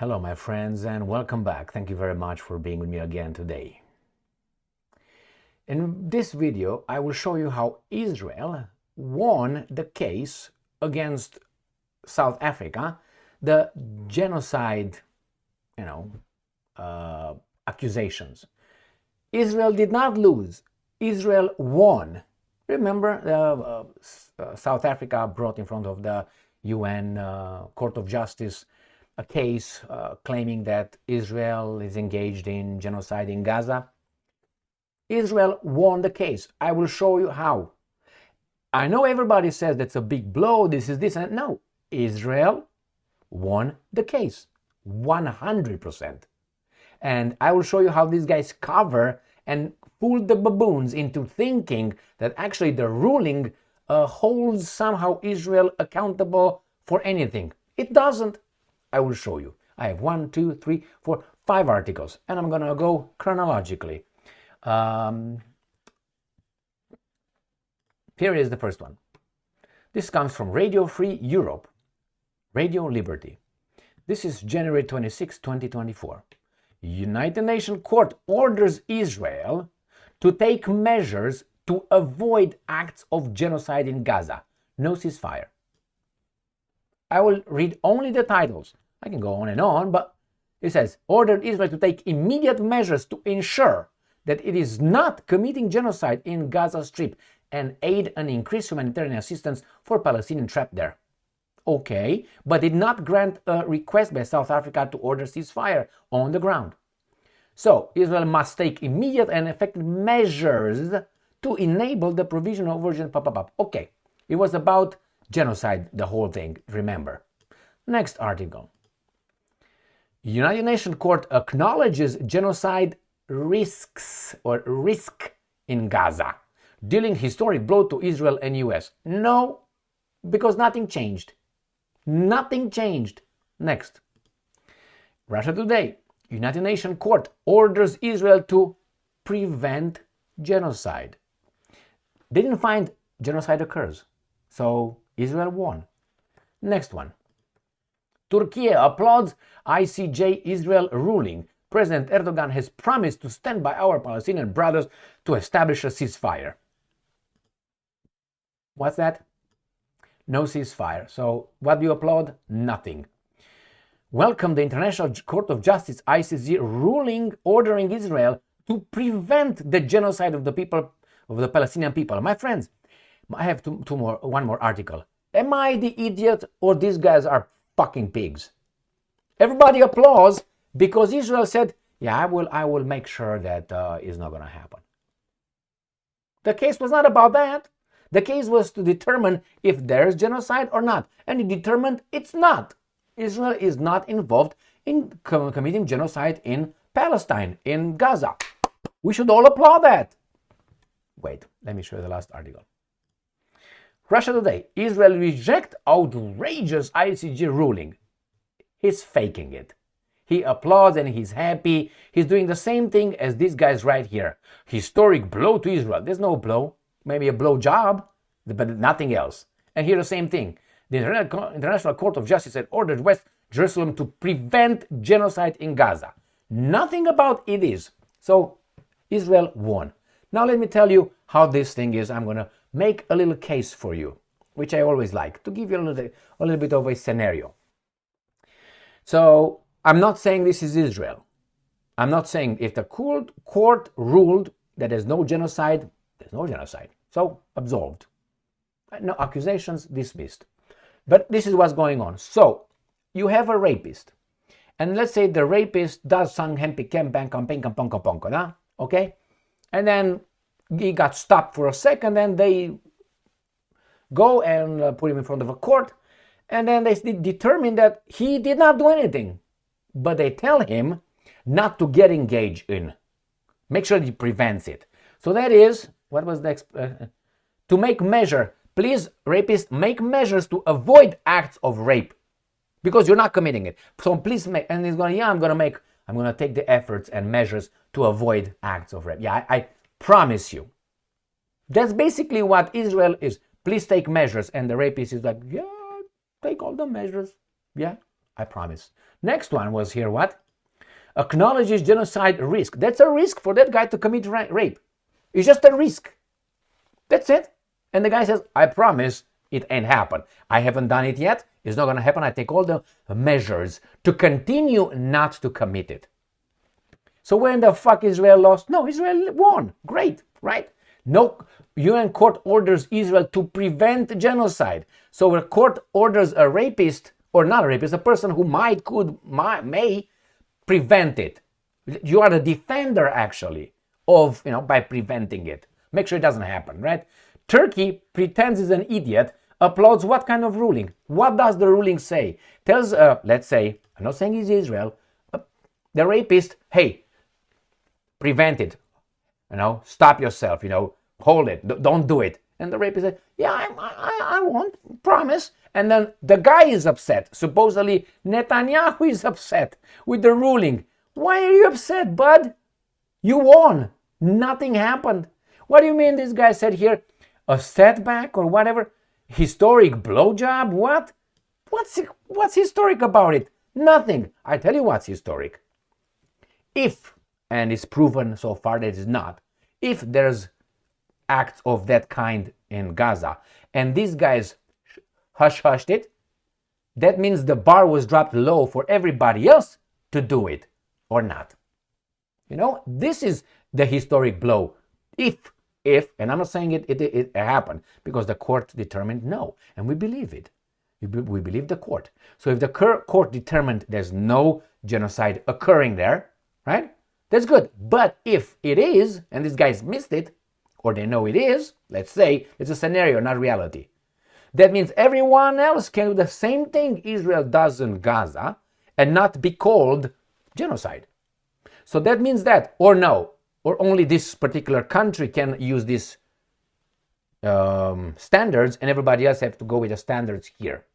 Hello, my friends, and welcome back. Thank you very much for being with me again today. In this video, I will show you how Israel won the case against South Africa, the genocide, accusations. Israel did not lose. Israel won. Remember, South Africa brought in front of the UN Court of Justice a case claiming that Israel is engaged in genocide in Gaza. Israel won the case. I will show you how. I know everybody says that's a big blow, this is this, and no. Israel won the case, 100%. And I will show you how these guys cover and fool the baboons into thinking that actually the ruling holds somehow Israel accountable for anything. It doesn't. I will show you. I have 1, 2, 3, 4, 5 articles, and I'm going to go chronologically. Here is the first one. This comes from Radio Free Europe, Radio Liberty. This is January 26, 2024. United Nations Court orders Israel to take measures to avoid acts of genocide in Gaza. No ceasefire. I will read only the titles. I can go on, but it says, ordered Israel to take immediate measures to ensure that it is not committing genocide in Gaza Strip and aid and increase humanitarian assistance for Palestinians trapped there. Okay, but did not grant a request by South Africa to order ceasefire on the ground. So, Israel must take immediate and effective measures to enable the provision of urgent Okay, it was about genocide, the whole thing, remember. Next article. United Nations Court acknowledges genocide risk in Gaza, dealing historic blow to Israel and US. No, because nothing changed. Nothing changed. Next. Russia Today. United Nations Court orders Israel to prevent genocide. They didn't find genocide occurs, so Israel won. Next one. Turkey applauds ICJ Israel ruling. President Erdogan has promised to stand by our Palestinian brothers to establish a ceasefire. What's that? No ceasefire. So what do you applaud? Nothing. Welcome the International Court of Justice ICJ ruling ordering Israel to prevent the genocide of the people of the Palestinian people. My friends, I have one more article. Am I the idiot or these guys are fucking pigs? Everybody applauds because Israel said, yeah, I will make sure that is not going to happen. The case was not about that. The case was to determine if there's genocide or not. And it determined it's not. Israel is not involved in committing genocide in Palestine, in Gaza. We should all applaud that. Wait, let me show you the last article. Russia Today. Israel rejects outrageous ICJ ruling. He's faking it. He applauds and he's happy. He's doing the same thing as these guys right here. Historic blow to Israel. There's no blow. Maybe a blow job, but nothing else. And here the same thing. The International Court of Justice had ordered West Jerusalem to prevent genocide in Gaza. Nothing about it is. So Israel won. Now let me tell you how this thing is. I'm going to make a little case for you, which I always like, to give you a little bit of a scenario. So I'm not saying this is Israel. I'm not saying if the court ruled that there's no genocide, there's no genocide. So absolved. No accusations, dismissed. But this is what's going on. So you have a rapist. And let's say the rapist does some okay? And then he got stopped for a second, and they go and put him in front of a court, and then they determine that he did not do anything. But they tell him not to get engaged in. Make sure he prevents it. So that is, what was the to make measure. Please, rapists, make measures to avoid acts of rape, because you're not committing it. So please make, and he's going, yeah, I'm going to take the efforts and measures to avoid acts of rape. Yeah, I promise you. That's basically what Israel is. Please take measures. And the rapist is like, yeah, take all the measures. Yeah, I promise. Next one was here, what? Acknowledges genocide risk. That's a risk for that guy to commit rape. It's just a risk. That's it. And the guy says, I promise it ain't happened. I haven't done it yet. It's not going to happen. I take all the measures to continue not to commit it. So when the fuck Israel lost? No, Israel won. Great, right? No, UN court orders Israel to prevent genocide. So a court orders a rapist, or not a rapist, a person who may prevent it. You are the defender, actually, of, by preventing it. Make sure it doesn't happen, right? Turkey pretends it's an idiot, applauds what kind of ruling? What does the ruling say? Tells, let's say, I'm not saying it's Israel, the rapist, hey, prevent it. Stop yourself, hold it, don't do it. And the rapist said, yeah, I won't, promise. And then the guy is upset. Supposedly, Netanyahu is upset with the ruling. Why are you upset, bud? You won. Nothing happened. What do you mean this guy said here? A setback or whatever? Historic blowjob? What? What's historic about it? Nothing. I tell you what's historic. If, and it's proven so far that it's not, if there's acts of that kind in Gaza and these guys hush-hushed it, that means the bar was dropped low for everybody else to do it or not. This is the historic blow. If, and I'm not saying it happened because the court determined no, and we believe it. We believe the court. So if the court determined there's no genocide occurring there, right? That's good. But if it is, and these guys missed it, or they know it is, let's say it's a scenario, not reality. That means everyone else can do the same thing Israel does in Gaza and not be called genocide. So that means that, or no, or only this particular country can use these standards and everybody else have to go with the standards here.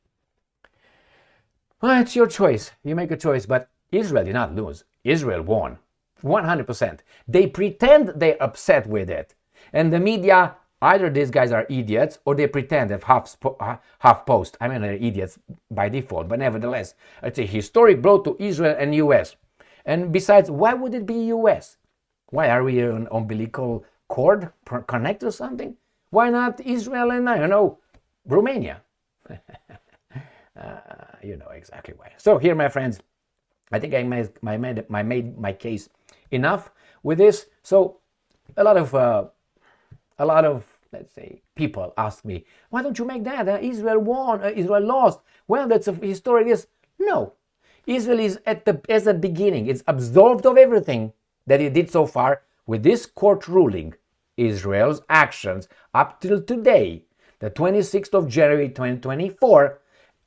Well, it's your choice. You make a choice, but Israel did not lose. Israel won. 100%. They pretend they're upset with it. And the media, either these guys are idiots or they pretend they've half post. I mean, they're idiots by default, but nevertheless, it's a historic blow to Israel and US. And besides, why would it be US? Why are we an umbilical cord connected to something? Why not Israel and, Romania? You know exactly why. So here, my friends, I think I made my case enough with this. So a lot of let's say people ask me, why don't you make that? Israel won, Israel lost. Well, that's a historic. No, Israel is at the beginning. It's absolved of everything that it did so far. With this court ruling, Israel's actions up till today, the 26th of January 2024,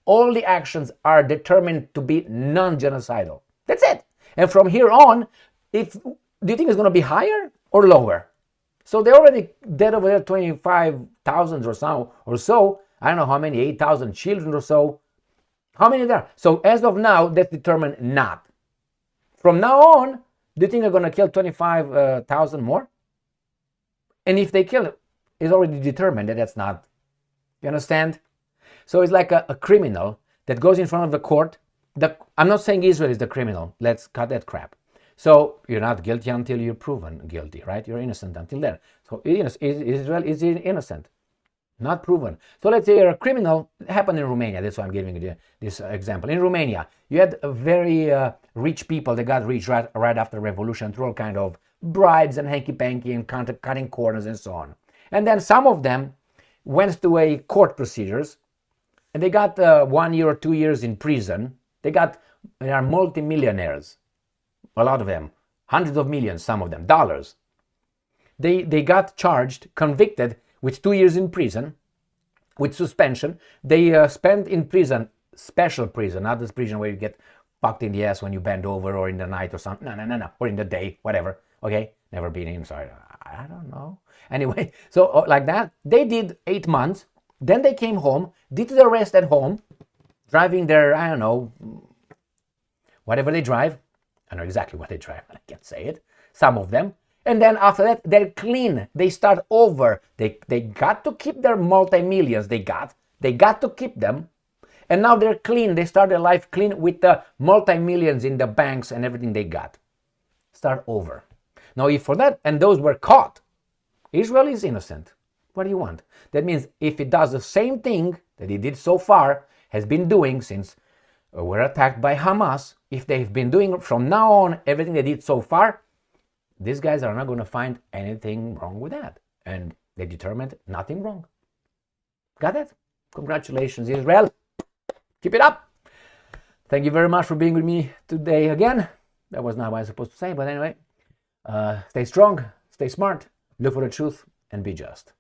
all the actions are determined to be non-genocidal. That's it. And from here on, do you think it's going to be higher or lower? So they're already dead over there, 25,000 or so. I don't know how many, 8,000 children or so. How many there are? So as of now, that's determined not. From now on, do you think they're going to kill 25,000 more? And if they kill it, it's already determined that that's not. You understand? So it's like a criminal that goes in front of the court. I'm not saying Israel is the criminal. Let's cut that crap. So you're not guilty until you're proven guilty, right? You're innocent until then. So Israel is innocent, not proven. So let's say you're a criminal. It happened in Romania. That's why I'm giving you this example. In Romania, you had very rich people that got rich right after the revolution through all kind of bribes and hanky-panky and cutting corners and so on. And then some of them went through a court procedures and they got 1 year or 2 years in prison. They are multimillionaires. A lot of them, hundreds of millions, some of them, dollars. They got charged, convicted with 2 years in prison, with suspension. They spent in prison, special prison, not this prison where you get fucked in the ass when you bend over or in the night or something. No, or in the day, whatever. Okay, never been in, sorry, I don't know. Anyway, so like that, they did 8 months. Then they came home, did the rest at home, driving their, I don't know, whatever they drive. I know exactly what they drive, but I can't say it. Some of them. And then after that, they're clean. They start over. They got to keep their multi-millions they got to keep them. and now they're clean. They start their life clean with the multi-millions in the banks and everything they got. Start over. Now, if for that, and those were caught, Israel is innocent. What do you want? That means if it does the same thing that it did so far, has been doing since we're attacked by Hamas, if they've been doing from now on everything they did so far, these guys are not going to find anything wrong with that. And they determined nothing wrong. Got it? Congratulations, Israel. Keep it up. Thank you very much for being with me today again. That was not what I was supposed to say, but anyway. Stay strong, stay smart, look for the truth, and be just.